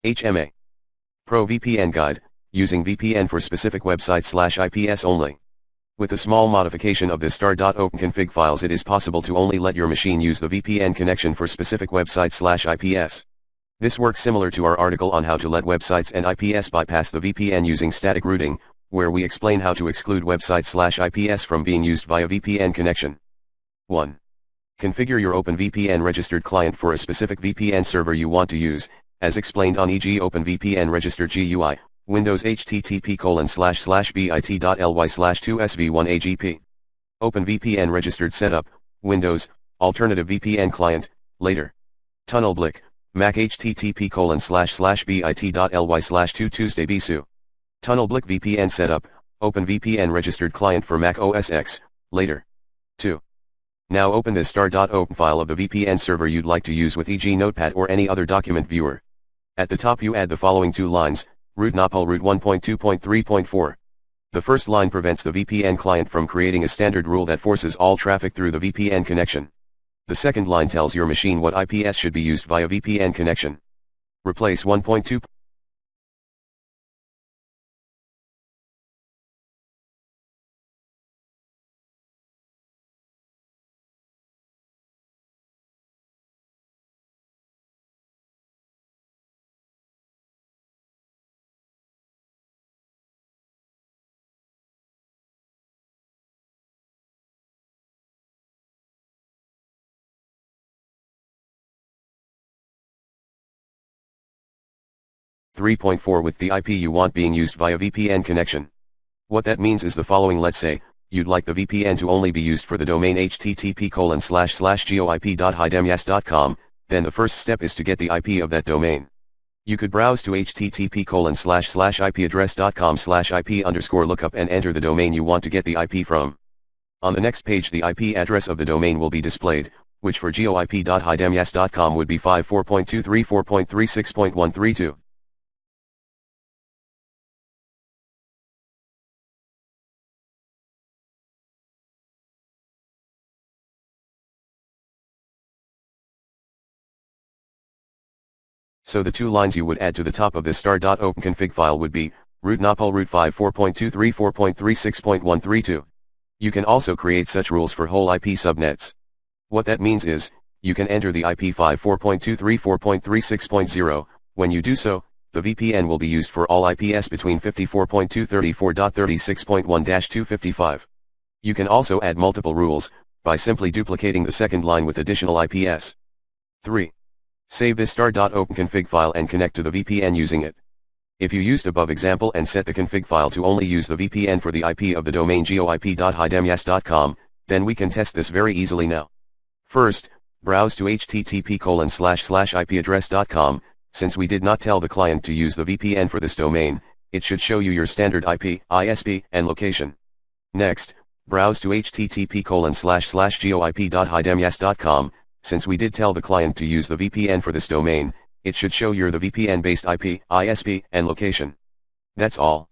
HMA. Pro VPN Guide, using VPN for specific websites/IPs only. With a small modification of the star.openconfig files, it is possible to only let your machine use the VPN connection for specific websites/IPs. This works similar to our article on how to let websites and IPs bypass the VPN using static routing, where we explain how to exclude websites/IPs from being used via VPN connection. 1. Configure your OpenVPN registered client for a specific VPN server you want to use, as explained on e.g. OpenVPN registered GUI, Windows http://bit.ly/2sv1agp. OpenVPN registered setup, Windows, alternative VPN client, later. TunnelBlick, Mac http://bit.ly/2tuesdaybisu. TunnelBlick VPN setup, OpenVPN registered client for Mac OS X, later. 2. Now open the star.open file of the VPN server you'd like to use with e.g. Notepad or any other document viewer. At the top you add the following two lines, root nopal root 1.2.3.4. The first line prevents the VPN client from creating a standard rule that forces all traffic through the VPN connection. The second line tells your machine what IPs should be used via VPN connection. Replace 1.2. With the IP you want being used via VPN connection. What that means is the following. Let's say, you'd like the VPN to only be used for the domain http://goip.hidemyas.com, then the first step is to get the IP of that domain. You could browse to http://ipaddress.com/IP_lookup and enter the domain you want to get the IP from. On the next page the IP address of the domain will be displayed, which for goip.hidemyas.com would be 54.234.36.132. So the two lines you would add to the top of this star.openconfig file would be, root nopal root 54.234.36.132. You can also create such rules for whole IP subnets. What that means is, you can enter the IP 54.234.36.0, when you do so, the VPN will be used for all IPs between 54.234.36.1-255. You can also add multiple rules, by simply duplicating the second line with additional IPs. 3. Save this star.openconfig file and connect to the VPN using it. If you used above example and set the config file to only use the VPN for the IP of the domain goip.hidemyas.com, then we can test this very easily now. First, browse to http://ipaddress.com, since we did not tell the client to use the VPN for this domain, it should show you your standard IP, ISP, and location. Next, browse to http://goip.hidemyas.com, since we did tell the client to use the VPN for this domain, it should show you the VPN-based IP, ISP, and location. That's all.